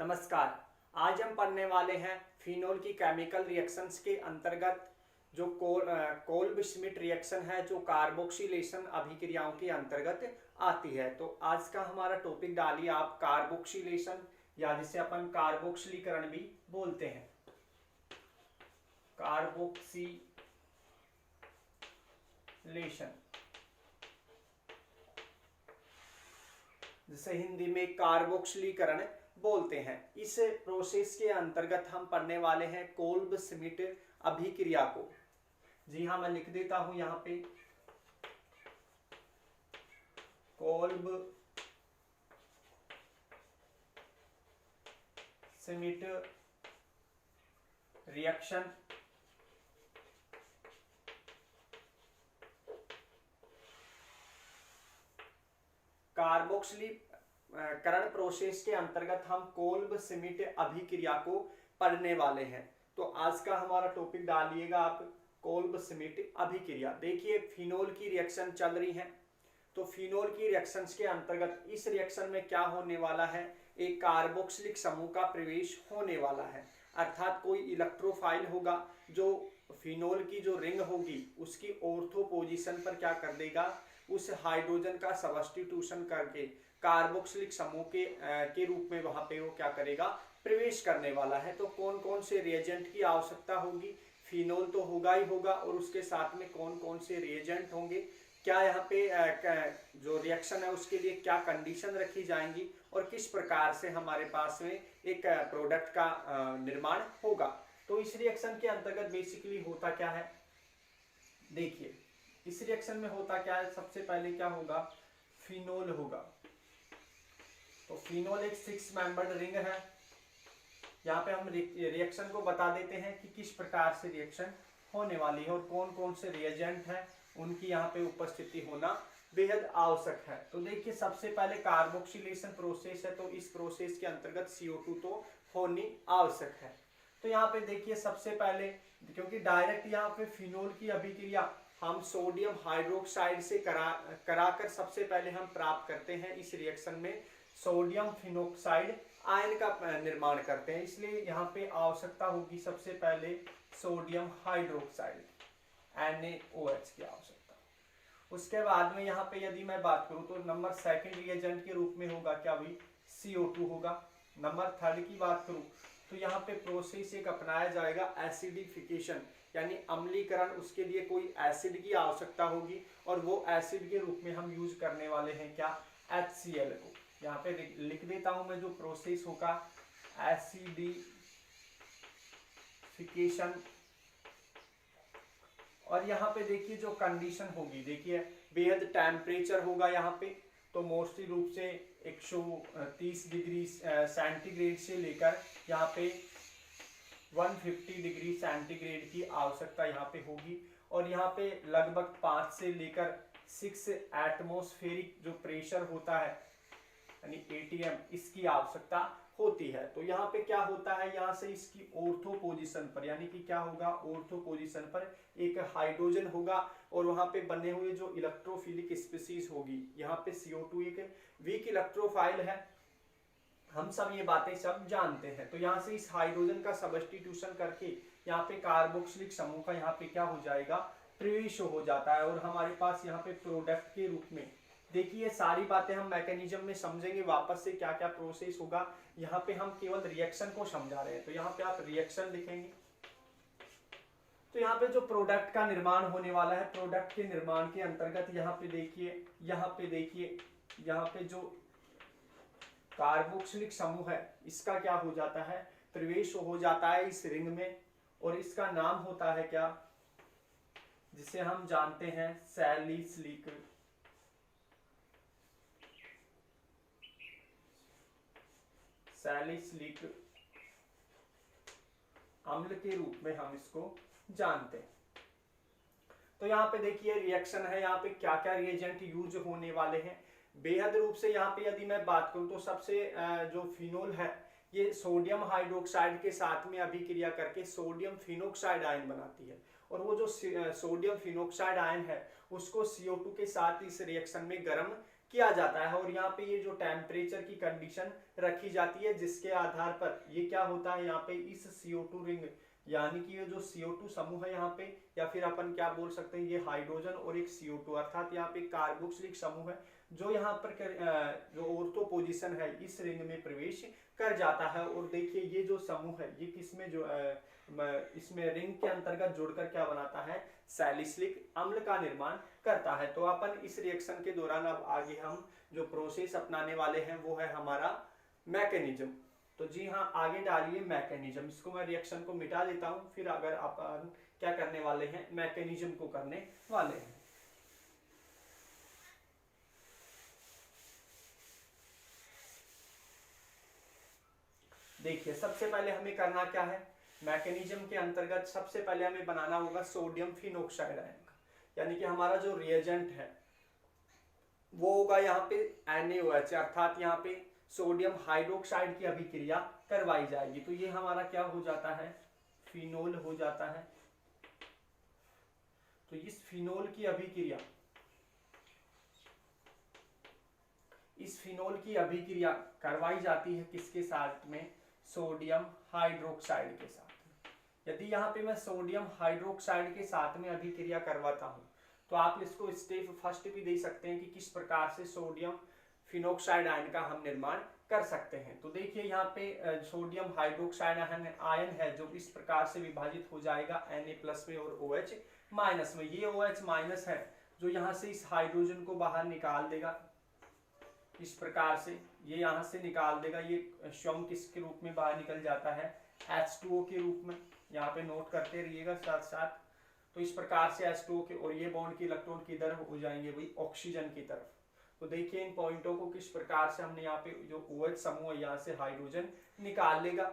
नमस्कार। आज हम पढ़ने वाले हैं फिनोल की केमिकल रिएक्शंस के अंतर्गत जो कोल्ब श्मिट रिएक्शन है जो कार्बोक्सिलेशन अभिक्रियाओं के अंतर्गत आती है। तो आज का हमारा टॉपिक डालिए आप कार्बोक्सिलेशन, या जिसे अपन कार्बोक्सिलीकरण भी बोलते हैं। कार्बोक्सिलेशन जिसे हिंदी में कार्बोक्सिलीकरण बोलते हैं। इस प्रोसेस के अंतर्गत हम पढ़ने वाले हैं कोल्ब श्मिट अभिक्रिया को। जी हाँ, मैं लिख देता हूं यहां पे कोल्ब श्मिट रिएक्शन कार्बोक्सिलीकरण प्रोसेस के अंतर्गत हम कोल्ब श्मिट अभिक्रिया को पढ़ने वाले हैं। तो आज का हमारा टॉपिक डालिएगा आप कोल्ब श्मिट अभिक्रिया। देखिए, फिनोल की रिएक्शन चल रही है, तो फिनोल की रिएक्शंस के अंतर्गत इस रिएक्शन में क्या होने वाला है, एक कार्बोक्सिलिक समूह का प्रवेश होने वाला है। अर्थात कोई इलेक्ट्रोफाइल होगा जो फिनोल की जो रिंग होगी उसकी ऑर्थो पोजीशन पर क्या कर देगा, उस हाइड्रोजन का सब्स्टिट्यूशन करके कार्बोक्सिलिक समूह के रूप में वहां पे वो क्या करेगा, प्रवेश करने वाला है। तो कौन कौन से रिएजेंट की आवश्यकता होगी, फिनोल तो होगा ही होगा, और उसके साथ में कौन कौन से रिएजेंट होंगे, क्या यहाँ पे जो रिएक्शन है उसके लिए क्या कंडीशन रखी जाएंगी, और किस प्रकार से हमारे पास में एक प्रोडक्ट का निर्माण होगा। तो इस रिएक्शन के अंतर्गत बेसिकली होता क्या है, देखिए इस रिएक्शन में होता क्या है, सबसे पहले क्या होगा, फिनोल होगा। तो फिनोल एक 6 मेंबर्ड रिंग है। यहाँ पे हम रिएक्शन को बता देते हैं कि किस प्रकार से रिएक्शन होने वाली है और कौन कौन से रिएजेंट हैं उनकी यहाँ पे उपस्थिति होना बेहद आवश्यक है। तो देखिए, सबसे पहले कार्बोक्सिलेशन प्रोसेस है, तो इस प्रोसेस के अंतर्गत CO2 तो होनी आवश्यक है। तो यहाँ पे देखिए, सबसे पहले क्योंकि डायरेक्ट यहाँ पे फिनोल की अभिक्रिया हम सोडियम हाइड्रोक्साइड से कराकर सबसे पहले हम प्राप्त करते हैं, इस रिएक्शन में सोडियम फिनोक्साइड आयन का निर्माण करते हैं। इसलिए यहाँ पे आवश्यकता होगी सबसे पहले सोडियम हाइड्रोक्साइड NaOH की आवश्यकता। उसके बाद में यहाँ पे यदि मैं बात करूँ तो नंबर सेकंड रिएजेंट के रूप में होगा क्या भाई, CO2 होगा। नंबर थर्ड की बात करूँ तो यहाँ पे प्रोसेस एक अपनाया जाएगा एसिडिफिकेशन, यानी अम्लीकरण। उसके लिए कोई एसिड की आवश्यकता होगी और वो एसिड के रूप में हम यूज करने वाले हैं क्या, HCl को। यहाँ पे लिख देता हूं मैं जो प्रोसेस होगा, एसिडिफिकेशन। और यहाँ पे देखिए जो कंडीशन होगी, देखिए बेहद टेम्परेचर होगा यहाँ पे, तो मोस्टली रूप से 130 डिग्री सेंटीग्रेड से लेकर यहाँ पे 150 डिग्री सेंटीग्रेड की आवश्यकता यहाँ पे होगी। और यहाँ पे लगभग 5 से लेकर 6 एटमॉस्फेरिक जो प्रेशर होता है यानी ATM, इसकी आवश्यकता होती है। तो यहाँ पे क्या होता है, यहाँ से इसकी ऑर्थो पोजीशन पर, यानी कि क्या होगा, ऑर्थो पोजीशन पर एक हाइड्रोजन होगा और वहां पे बने हुए जो इलेक्ट्रोफिलिक स्पीसीज होगी, यहाँ पे CO2 एक वीक इलेक्ट्रोफाइल है, हम सब ये बातें सब जानते हैं। तो यहाँ से इस हाइड्रोजन का सब्स्टिट्यूशन करके यहाँ पे कार्बोक्सिलिक समूह का यहाँ पे क्या हो जाएगा, प्रवेश हो जाता है। और हमारे पास यहाँ पे प्रोडक्ट के रूप में, देखिए सारी बातें हम मैकेनिज्म में समझेंगे वापस से क्या क्या प्रोसेस होगा। यहाँ पे हम केवल रिएक्शन को समझा रहे हैं, तो यहाँ पे आप रिएक्शन लिखेंगे। तो यहाँ पे जो प्रोडक्ट का निर्माण होने वाला है, प्रोडक्ट के निर्माण के अंतर्गत यहाँ पे देखिए, यहाँ पे जो कार्बोक्सिलिक समूह है इसका क्या हो जाता है, प्रवेश हो जाता है इस रिंग में, और इसका नाम होता है क्या, जिसे हम जानते हैं सैलिसिलिक अम्ल के रूप में हम इसको जानते हैं। तो यहाँ पे देखिए रिएक्शन है, यहाँ पे क्या क्या रिएजेंट यूज होने वाले हैं बेहद रूप से। यहाँ पे यदि मैं बात करूं तो सबसे जो फिनोल है ये सोडियम हाइड्रोक्साइड के साथ में अभिक्रिया करके सोडियम फिनोक्साइड आयन बनाती है, और वो जो सोडियम फिनोक्साइड आयन है उसको CO2 के साथ इस रिएक्शन में गर्म किया जाता है और यहाँ पे ये जो टेम्परेचर की कंडीशन रखी जाती है जिसके आधार पर ये क्या होता है, यहाँ पे इस CO2 रिंग यानी कि ये जो CO2 समूह है यहाँ पे, या फिर अपन क्या बोल सकते हैं, ये हाइड्रोजन और एक CO2 अर्थात यहाँ पे कार्बोक्सिलिक समूह है जो यहाँ पर जो ऑर्थो पोजीशन है इस रिंग में प्रवेश कर जाता है। और देखिए ये जो समूह है ये किसमें जो इसमें रिंग के अंतर्गत जुड़कर क्या बनाता है, सैलिसिलिक अम्ल का निर्माण करता है। तो अपन इस रिएक्शन के दौरान अब आगे हम जो प्रोसेस अपनाने वाले हैं वो है हमारा मैकेनिज्म। तो जी हाँ, आगे डालिए मैकेनिज्म। इसको मैं रिएक्शन को मिटा देता हूं, फिर अगर अपन क्या करने वाले हैं, मैकेनिज्म को करने वाले हैं। देखिए सबसे पहले हमें करना क्या है, मैकेनिज्म के अंतर्गत सबसे पहले हमें बनाना होगा सोडियम फिनोक्साइड आयन का, यानी कि हमारा जो रिएजेंट है वो होगा यहाँ पे NaOH, अर्थात यहाँ पे सोडियम हाइड्रोक्साइड की अभिक्रिया करवाई जाएगी। तो ये हमारा क्या हो जाता है, फिनोल हो जाता है। तो इस फिनोल की अभिक्रिया, इस फिनोल की अभिक्रिया करवाई जाती है किसके साथ में, सोडियम हाइड्रोक्साइड के साथ। यदि यहाँ पे मैं सोडियम हाइड्रोक्साइड के साथ में अभिक्रिया करवाता हूँ तो आप इसको स्टेप फर्स्ट भी दे सकते हैं कि किस प्रकार से सोडियम फिनोक्साइड आयन का हम निर्माण कर सकते हैं। तो देखिए यहाँ पे सोडियम हाइड्रोक्साइड आयन है जो इस प्रकार से विभाजित हो जाएगा Na+ में और OH- में। ये OH- है जो यहाँ से इस हाइड्रोजन को बाहर निकाल देगा, इस प्रकार से ये यहाँ से निकाल देगा। ये स्वयं किसके रूप में बाहर निकल जाता है, H2O के रूप में। यहाँ पे नोट करते रहिएगा साथ साथ। तो इस प्रकार से H2O के, और ये बॉन्ड के इलेक्ट्रॉन किधर हो जाएंगे भाई, ऑक्सीजन की तरफ। तो देखिए इन पॉइंटों को किस प्रकार से हमने यहाँ पे जो OH समूह यहाँ से हाइड्रोजन निकाल लेगा।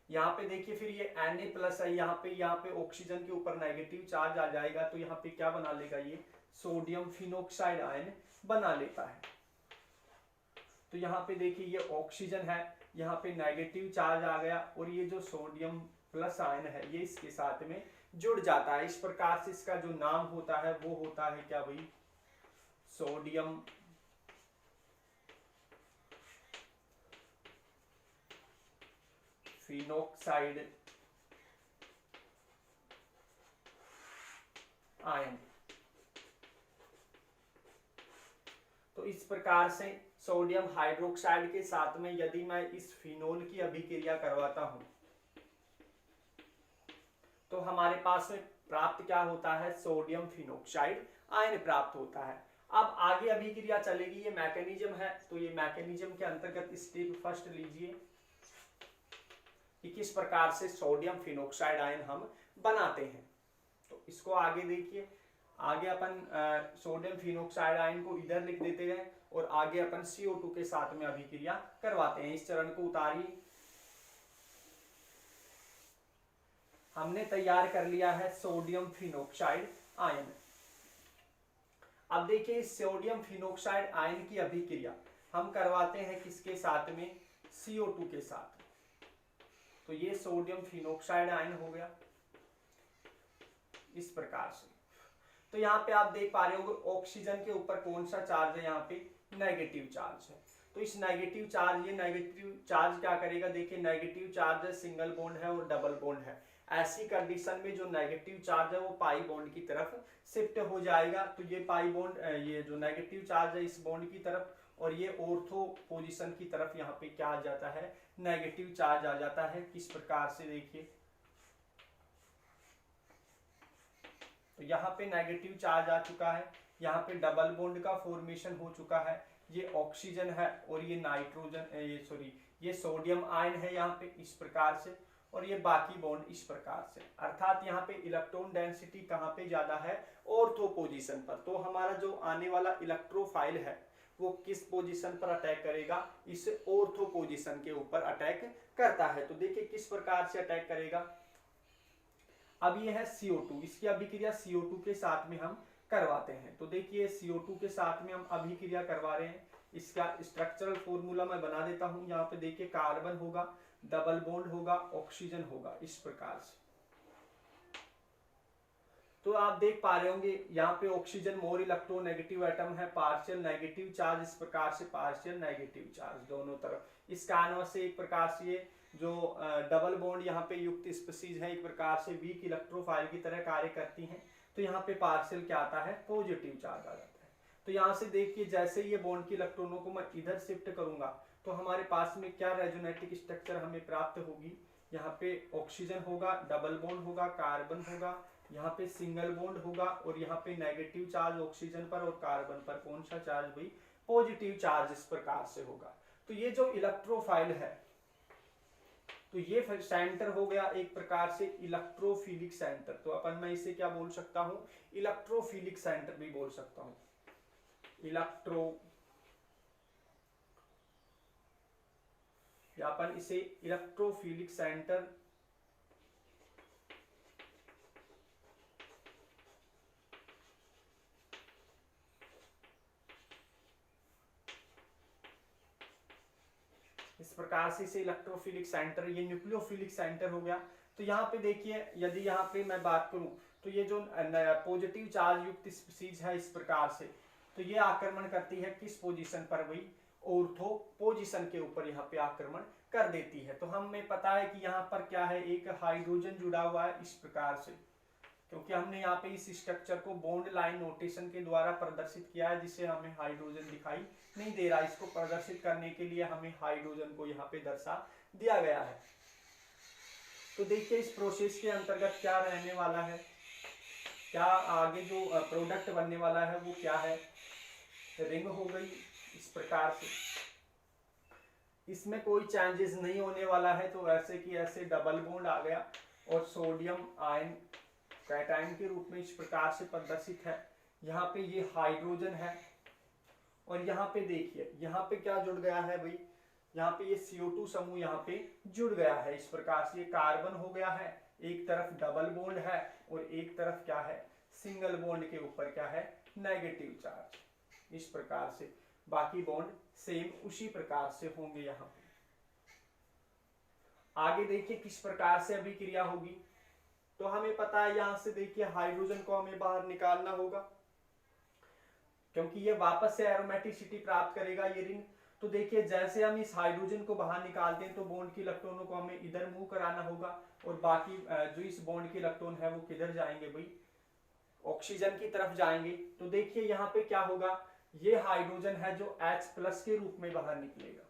यहाँ पे देखिए फिर ये Na+ है, यहाँ पे ऑक्सीजन के ऊपर नेगेटिव चार्ज आ जाएगा तो यहाँ पे क्या बना लेगा, ये सोडियम फिनोक्साइड आयन बना लेता है। तो यहाँ पे देखिए ये ऑक्सीजन है, यहाँ पे नेगेटिव चार्ज आ गया और ये जो सोडियम प्लस आयन है ये इसके साथ में जुड़ जाता है। इस प्रकार से इसका जो नाम होता है वो होता है क्या भाई, सोडियम फिनोक्साइड आयन। तो इस प्रकार से सोडियम हाइड्रोक्साइड के साथ में यदि मैं इस फिनोल की अभिक्रिया करवाता हूं तो हमारे पास में प्राप्त क्या होता है, सोडियम फिनोक्साइड आयन प्राप्त होता है। अब आगे अभिक्रिया चलेगी, ये मैकेनिज्म है। तो ये मैकेनिज्म के अंतर्गत स्टेप फर्स्ट लीजिए कि किस प्रकार से सोडियम फिनोक्साइड आयन हम बनाते हैं। तो इसको आगे देखिए, आगे अपन सोडियम फिनोक्साइड आयन को इधर लिख देते हैं और आगे अपन CO2 के साथ में अभिक्रिया करवाते हैं। इस चरण को उतारिए। हमने तैयार कर लिया है सोडियम फिनोक्साइड आयन। अब देखिए इस सोडियम फिनोक्साइड आयन की अभिक्रिया हम करवाते हैं किसके साथ में, CO2 के साथ। तो ये सोडियम फिनोक्साइड आयन हो गया इस प्रकार से। तो यहाँ पे आप देख पा रहे हो ऑक्सीजन के ऊपर कौन सा चार्ज है, यहाँ पे नेगेटिव चार्ज है। तो इस नेगेटिव चार्ज, ये नेगेटिव चार्ज क्या करेगा, देखिए नेगेटिव चार्ज है, सिंगल बॉन्ड है और डबल बॉन्ड है। ऐसी कंडीशन में जो नेगेटिव चार्ज है वो पाई बॉन्ड की तरफ शिफ्ट हो जाएगा। तो ये पाई बॉन्ड, ये जो नेगेटिव चार्ज है इस बॉन्ड की तरफ, और ये ऑर्थो पोजीशन की तरफ यहाँ पे क्या आ जाता है, नेगेटिव चार्ज आ जाता है। किस प्रकार से देखिए, तो यहाँ पे नेगेटिव चार्ज आ चुका है, यहाँ पे डबल बॉन्ड का फॉर्मेशन हो चुका है। ये ऑक्सीजन है और ये नाइट्रोजन, ये सोडियम आयन है यहाँ पे इस प्रकार से, और ये बाकी बॉन्ड इस प्रकार से। अर्थात यहाँ पे इलेक्ट्रॉन डेंसिटी कहाँ पे ज्यादा है, ऑर्थो पोजीशन पर। तो हमारा जो आने वाला इलेक्ट्रोफाइल है वो किस पोजीशन पर अटैक करेगा, इस ऑर्थो पोजीशन के ऊपर अटैक करता है। तो देखिए किस प्रकार से अटैक करेगा। अब ये है CO2, इसकी अभिक्रिया CO2 के साथ में हम करवाते हैं। तो देखिए CO2 के साथ में हम अभिक्रिया करवा रहे हैं। इसका स्ट्रक्चरल फॉर्मूला मैं बना देता हूं। यहाँ पे देखिए कार्बन होगा, डबल बॉन्ड होगा, ऑक्सीजन होगा इस प्रकार से। तो आप देख पा रहे होंगे यहाँ पे ऑक्सीजन मोर इलेक्ट्रोनेगेटिव एटम है, पार्शियल नेगेटिव चार्ज, इस प्रकार से पार्शियल नेगेटिव चार्ज दोनों तरफ। इस कारण से एक प्रकार से ये जो डबल बॉन्ड यहाँ पे युक्त स्पीशीज है एक प्रकार से वीक इलेक्ट्रोफाइल की तरह कार्य करती हैं। तो यहाँ पे पार्शियल क्या आता है, पॉजिटिव चार्ज आ जाता है। तो यहाँ से देखिए जैसे ये बॉन्ड की इलेक्ट्रॉनों को मैं इधर शिफ्ट करूंगा तो हमारे पास में क्या रेजोनेटिक स्ट्रक्चर हमें प्राप्त होगी। यहाँ पे ऑक्सीजन होगा, डबल बॉन्ड होगा, कार्बन होगा, यहाँ पे सिंगल बॉन्ड होगा और यहाँ पे नेगेटिव चार्ज ऑक्सीजन पर और कार्बन पर कौन सा चार्ज भाई, पॉजिटिव चार्ज इस प्रकार से होगा। तो ये जो इलेक्ट्रोफाइल है तो ये सेंटर हो गया एक प्रकार से इलेक्ट्रोफिलिक सेंटर। तो अपन मैं इसे क्या बोल सकता हूं, इलेक्ट्रोफिलिक सेंटर भी बोल सकता हूं, या अपन इसे इलेक्ट्रोफिलिक सेंटर इस प्रकार से इसे इलेक्ट्रोफिलिक सेंटर, ये न्यूक्लियोफिलिक सेंटर हो गया। तो यहाँ पे देखिए यदि यहाँ पे मैं बात करूं तो ये जो पॉजिटिव चार्ज युक्त स्पीशीज है इस प्रकार से, तो ये आक्रमण करती है किस पोजीशन पर, वही ऑर्थो पोजीशन के ऊपर यहाँ पे आक्रमण कर देती है। तो हमें पता है कि यहाँ पर क्या है, एक हाइड्रोजन जुड़ा हुआ है इस प्रकार से, क्योंकि हमने यहाँ पे इस स्ट्रक्चर को बॉन्ड लाइन नोटेशन के द्वारा प्रदर्शित किया है जिससे हमें हाइड्रोजन दिखाई नहीं दे रहा। इसको प्रदर्शित करने के लिए हमें हाइड्रोजन को यहाँ पे दर्शा दिया गया है। तो देखिए इस प्रोसेस के अंतर्गत क्या रहने वाला है, क्या आगे जो प्रोडक्ट बनने वाला है वो क्या है, रिंग हो गई इस प्रकार से, इसमें कोई चेंजेस नहीं होने वाला है। तो ऐसे कि ऐसे डबल बॉन्ड आ गया और सोडियम आयन कैटायन के रूप में इस प्रकार से प्रदर्शित है। यहाँ पे ये हाइड्रोजन है और यहाँ पे देखिए यहाँ पे क्या जुड़ गया है भाई, यहाँ पे ये CO2 समूह यहाँ पे जुड़ गया है इस प्रकार से, ये कार्बन हो गया है, एक तरफ डबल बॉन्ड है और एक तरफ क्या है, सिंगल बॉन्ड के ऊपर क्या है, नेगेटिव चार्ज इस प्रकार से। बाकी बॉन्ड सेम उसी प्रकार से होंगे। यहाँ पे आगे देखिए किस प्रकार से अभिक्रिया होगी। तो हमें पता है यहाँ से देखिए हाइड्रोजन को हमें बाहर निकालना होगा क्योंकि ये वापस से एरोमेटिसिटी प्राप्त करेगा ये रिंग। तो देखिए जैसे हम इस हाइड्रोजन को बाहर निकालते हैं तो बॉन्ड की इलेक्ट्रॉनों को हमें इधर मूव कराना होगा और बाकी जो इस बॉन्ड के इलेक्ट्रॉन है वो किधर जाएंगे भाई, ऑक्सीजन की तरफ जाएंगे। तो देखिए यहाँ पे क्या होगा, ये हाइड्रोजन है जो H+ के रूप में बाहर निकलेगा।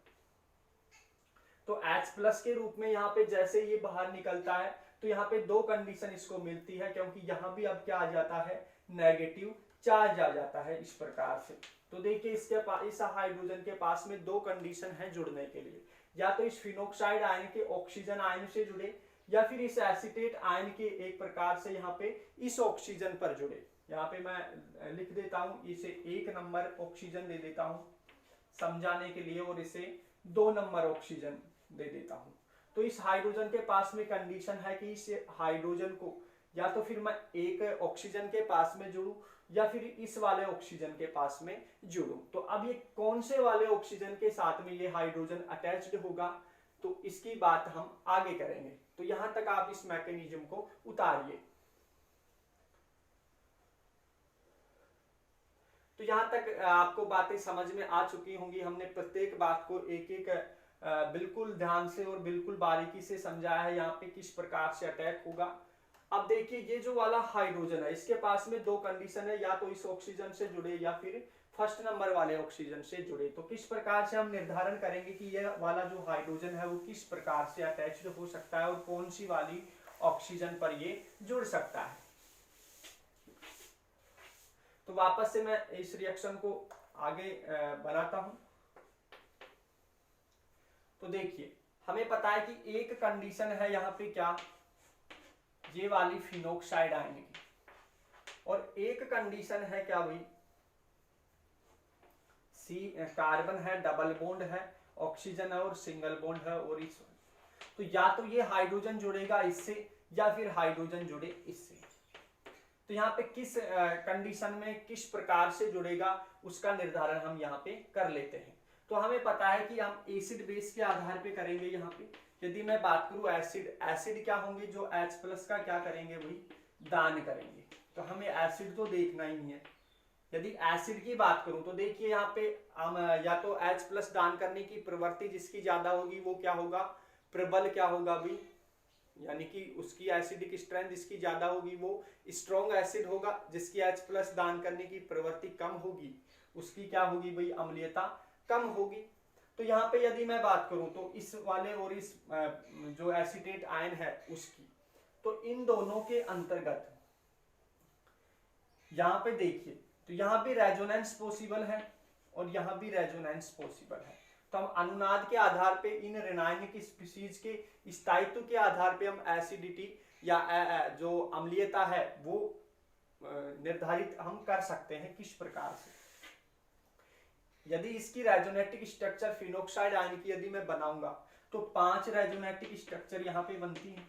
तो H+ के रूप में यहाँ पे जैसे ये बाहर निकलता है तो यहाँ पे दो कंडीशन इसको मिलती है, क्योंकि यहाँ भी अब क्या आ जाता है, नेगेटिव चार्ज आ जाता है इस प्रकार से। तो देखिए इसके पास, इस हाइड्रोजन के पास में दो कंडीशन है जुड़ने के लिए, या तो इस फिनोक्साइड आयन के ऑक्सीजन आयन से जुड़े या फिर इस एसीटेट आयन के एक प्रकार से यहाँ पे इस ऑक्सीजन पर जुड़े। यहाँ पे मैं लिख देता हूं, इसे 1 नंबर ऑक्सीजन दे देता हूं समझाने के लिए और इसे 2 नंबर ऑक्सीजन दे देता हूं। तो इस हाइड्रोजन के पास में कंडीशन है कि इस हाइड्रोजन को या तो फिर मैं एक ऑक्सीजन के पास में जुड़ूं या फिर इस वाले ऑक्सीजन के पास में जुड़ूं। तो अब ये कौन से वाले ऑक्सीजन के साथ में ये हाइड्रोजन अटैच्ड होगा तो इसकी बात हम आगे करेंगे। तो यहां तक आप इस मैकेनिज्म को उतारिए। तो यहां तक आपको बातें समझ में आ चुकी होंगी। हमने प्रत्येक बात को एक एक बिल्कुल ध्यान से और बिल्कुल बारीकी से समझाया है यहाँ पे किस प्रकार से अटैक होगा। अब देखिए ये जो वाला हाइड्रोजन है इसके पास में दो कंडीशन है, या तो इस ऑक्सीजन से जुड़े या फिर फर्स्ट नंबर वाले ऑक्सीजन से जुड़े। तो किस प्रकार से हम निर्धारण करेंगे कि यह वाला जो हाइड्रोजन है वो किस प्रकार से अटैच्ड हो सकता है और कौन सी वाली ऑक्सीजन पर ये जुड़ सकता है। तो वापस से मैं इस रिएक्शन को आगे बनाता हूं। तो देखिए हमें पता है कि एक कंडीशन है यहाँ पे क्या, ये वाली फिनोक्साइड आयन की, और एक कंडीशन है क्या भाई, कार्बन है, डबल बॉन्ड है, ऑक्सीजन है और सिंगल बॉन्ड है और इस। तो या तो ये हाइड्रोजन जुड़ेगा इससे या फिर हाइड्रोजन जुड़े इससे। तो यहाँ पे किस कंडीशन में किस प्रकार से जुड़ेगा उसका निर्धारण हम यहाँ पे कर लेते हैं। तो हमें पता है कि हम एसिड बेस के आधार पे करेंगे। यहाँ पे यदि मैं बात करूं एसिड, एसिड क्या होंगे, जो H+ का क्या करेंगे भाई, दान करेंगे। तो हमें एसिड तो देखना ही नहीं है। यदि एसिड की बात करूं तो देखिए यहाँ पे या तो H+ दान करने की प्रवृत्ति जिसकी ज्यादा होगी वो क्या होगा, प्रबल क्या होगा भाई, यानी कि उसकी एसिडिक स्ट्रेंथ जिसकी ज्यादा होगी वो स्ट्रॉन्ग एसिड होगा। जिसकी H+ दान करने की प्रवृत्ति कम होगी उसकी क्या होगी भाई, अम्लीयता कम होगी। तो यहाँ पे यदि मैं बात करूं तो इस वाले और इस जो एसीटेट आयन है उसकी, तो इन दोनों के अंतर्गत यहाँ पे देखिए, तो यहाँ भी रेजोनेंस पॉसिबल है और यहाँ भी रेजोनेंस पॉसिबल है। तो हम अनुनाद के आधार पे इन ऋणायनिक स्पीशीज के स्थायित्व के आधार पे हम एसिडिटी या जो अम्लीयता है वो निर्धारित हम कर सकते हैं। किस प्रकार से, यदि इसकी रेजोनेटिक स्ट्रक्चर फिनोक्साइड आयन की यदि मैं बनाऊंगा तो 5 रेजोनेटिक स्ट्रक्चर यहाँ पे बनती है,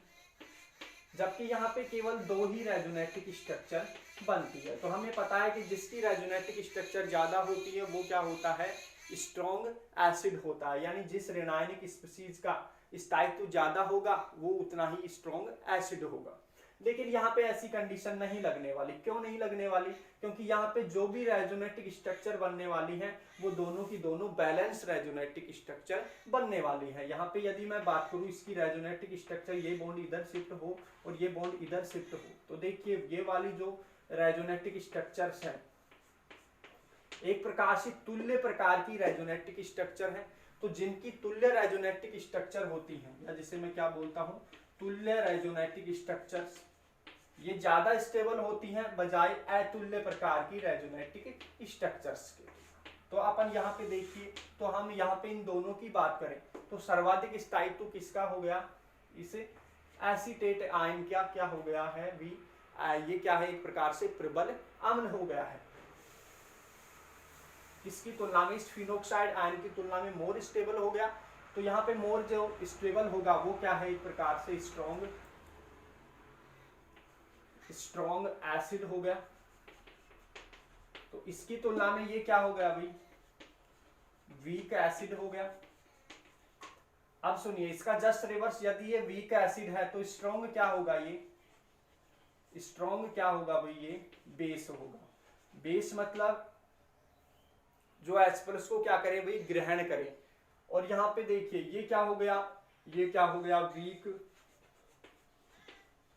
जबकि यहाँ पे केवल 2 ही रेजोनेटिक स्ट्रक्चर बनती है। तो हमें पता है कि जिसकी रेजोनेटिक स्ट्रक्चर ज्यादा होती है वो क्या होता है, स्ट्रॉन्ग एसिड होता है, यानी जिस ऋणायनिक स्पीशीज का स्थायित्व ज्यादा होगा वो उतना ही स्ट्रॉन्ग एसिड होगा। लेकिन यहाँ पे ऐसी कंडीशन नहीं लगने वाली। क्यों नहीं लगने वाली, क्योंकि यहाँ पे जो भी रेजोनेटिक स्ट्रक्चर बनने वाली है वो दोनों की दोनों बैलेंस रेजोनेटिक स्ट्रक्चर बनने वाली है। यहाँ पे यदि मैं बात करूँ इसकी रेजोनेटिक स्ट्रक्चर, ये बॉन्ड इधर शिफ्ट हो और ये बॉन्ड इधर शिफ्ट हो, तो देखिए ये वाली जो रेजोनेटिक स्ट्रक्चर्स है एक प्रकार से तुल्य प्रकार की रेजोनेटिक स्ट्रक्चर है। तो जिनकी तुल्य रेजोनेटिक स्ट्रक्चर होती है, या जिसे मैं क्या बोलता हूँ, तुल्य रेजोनेटिक स्ट्रक्चर्स, ये ज्यादा स्टेबल होती हैं बजाय अतुल्य प्रकार की रेजोनेटिक स्ट्रक्चर्स के। तो अपन यहाँ पे देखिए, तो हम यहाँ पे इन दोनों की बात करें तो सर्वाधिक स्थायित्व किसका हो गया, इसे एसीटेट आयन क्या हो गया है भी, ये क्या है, एक प्रकार से प्रबल अम्ल हो गया है। किसकी तुलना में, इस फिनोक्साइड आयन की तुलना में मोर स्टेबल हो गया। तो यहाँ पे मोर जो स्टेबल होगा वो क्या है, एक प्रकार से स्ट्रॉन्ग एसिड हो गया। तो इसकी तुलना में ये क्या हो गया भाई, वीक एसिड हो गया। अब सुनिए इसका जस्ट रिवर्स, यदि ये वीक एसिड है तो स्ट्रॉन्ग क्या होगा, ये स्ट्रॉन्ग क्या होगा भाई, ये बेस होगा। बेस मतलब जो H+ को क्या करे भाई, ग्रहण करे। और यहाँ पे देखिए ये क्या हो गया, ये क्या हो गया, वीक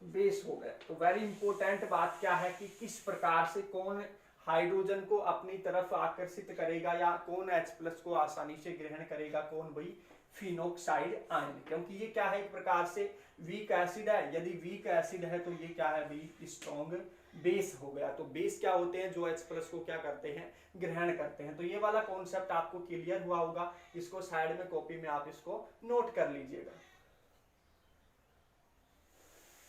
बेस हो गया। तो वेरी इंपॉर्टेंट बात क्या है कि किस प्रकार से कौन हाइड्रोजन को अपनी तरफ आकर्षित करेगा या कौन H+ को आसानी से ग्रहण करेगा, कौन भाई, फिनोक्साइड आयन। क्योंकि ये क्या है, एक प्रकार से वीक एसिड है। यदि वीक एसिड है तो ये क्या है भाई, स्ट्रॉन्ग बेस हो गया। तो बेस क्या होते हैं, जो H+ को क्या करते हैं, ग्रहण करते हैं। तो ये वाला कॉन्सेप्ट आपको क्लियर हुआ होगा, इसको साइड में कॉपी में आप इसको नोट कर लीजिएगा।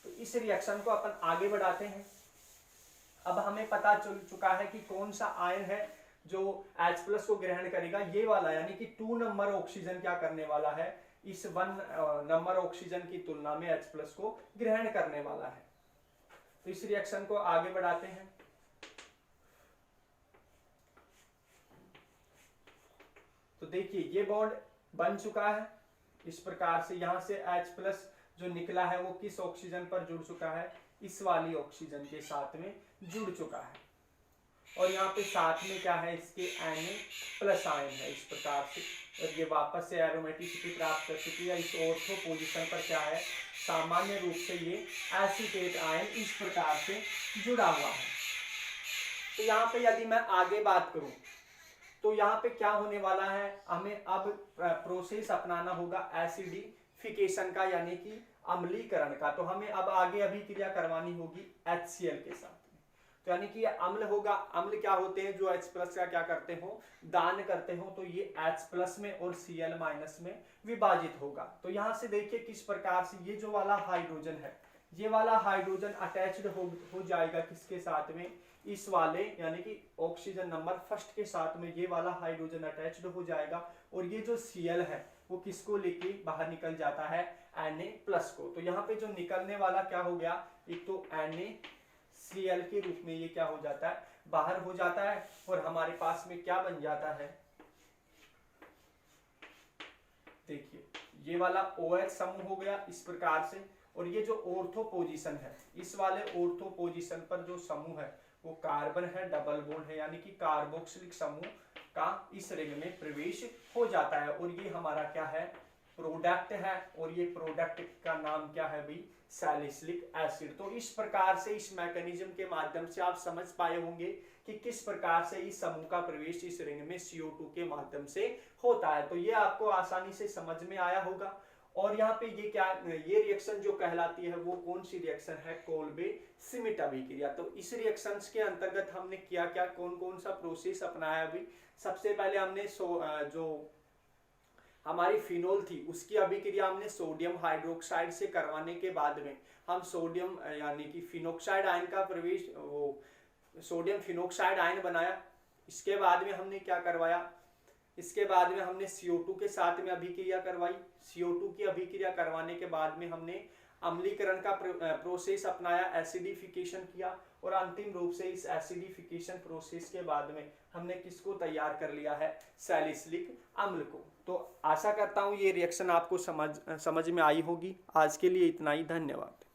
तो इस रिएक्शन को अपन आगे बढ़ाते हैं। अब हमें पता चल चुका है कि कौन सा आयन है जो H+ को ग्रहण करेगा, ये वाला, यानी कि 2 नंबर ऑक्सीजन क्या करने वाला है, इस 1 नंबर ऑक्सीजन की तुलना में H+ को ग्रहण करने वाला है। तो इस रिएक्शन को आगे बढ़ाते हैं। तो देखिए ये बॉन्ड बन चुका है इस प्रकार से, यहां से H+ जो निकला है वो किस ऑक्सीजन पर जुड़ चुका है, इस वाली ऑक्सीजन के साथ में जुड़ चुका है। और यहाँ पे साथ में क्या है, इसके Na+ आयन है इस प्रकार से, और ये वापस से एरोमेटिसिटी प्राप्त कर चुकी है। इस ऑर्थो पोजीशन पर क्या है, सामान्य रूप से ये एसीटेट आयन इस प्रकार से जुड़ा हुआ है। तो यहाँ पे यदि मैं आगे बात करूं तो यहाँ पे क्या होने वाला है, हमें अब प्रोसेस अपनाना होगा एसिडिफिकेशन का, यानी कि अम्लीकरण का। तो हमें अब आगे अभिक्रिया करवानी होगी HCl के साथ में। तो यानी कि अम्ल होगा, अम्ल क्या होते हैं, जो H+ का क्या करते हो, दान करते हो, तो ये H+ में और Cl- में विभाजित होगा। तो यहाँ से देखिए किस प्रकार से ये जो वाला हाइड्रोजन है, ये वाला हाइड्रोजन अटैच्ड हो जाएगा किसके साथ में, इस वाले यानी कि ऑक्सीजन नंबर 1 के साथ में ये वाला हाइड्रोजन अटैच्ड हो जाएगा। और ये जो Cl है वो किसको लेके बाहर निकल जाता है, Na+ को। तो यहाँ पे जो निकलने वाला क्या हो गया, एक तो NaCl के रूप में ये क्या हो जाता है, बाहर हो जाता है। और हमारे पास में क्या बन जाता है, देखिए ये वाला OH समूह हो गया इस प्रकार से, और ये जो ऑर्थो पोजीशन है, इस वाले ऑर्थो पोजीशन पर जो समूह है वो कार्बन है, डबल बॉन्ड है, यानी कि कार्बोक्सिलिक समूह का इस रिंग में प्रवेश हो जाता है और ये हमारा क्या है, प्रोडक्ट है। और ये प्रोडक्ट का नाम क्या है भाई, सैलिसिलिक एसिड। तो इस प्रकार से इस मैकेनिज्म के माध्यम से आप समझ पाए होंगे कि किस प्रकार से इस समूह का प्रवेश इस रिंग में CO2 के माध्यम से होता है। तो ये आपको आसानी से समझ में आया होगा। और यहाँ पे ये क्या, ये रिएक्शन जो कहलाती है वो कौन सी रिएक्शन है, कोल्बे श्मिट अभिक्रिया। तो इस रिएक्शन के अंतर्गत हमने किया क्या, कौन कौन सा प्रोसेस अपनाया अभी। सबसे पहले हमने जो हमारी फिनोल थी उसकी अभिक्रिया हमने सोडियम हाइड्रोक्साइड से करवाने के बाद में हम सोडियम यानी कि फिनोक्साइड आयन का प्रवेश, वो सोडियम फिनोक्साइड आयन बनाया। इसके बाद में हमने क्या करवाया, इसके बाद में हमने CO2 के साथ में अभिक्रिया करवाई। CO2 की अभिक्रिया करवाने के बाद में हमने अम्लीकरण का प्रोसेस अपनाया, एसिडिफिकेशन किया। और अंतिम रूप से इस एसिडिफिकेशन प्रोसेस के बाद में हमने किसको तैयार कर लिया है, सैलिसिलिक अम्ल को। तो आशा करता हूँ ये रिएक्शन आपको समझ में आई होगी। आज के लिए इतना ही, धन्यवाद।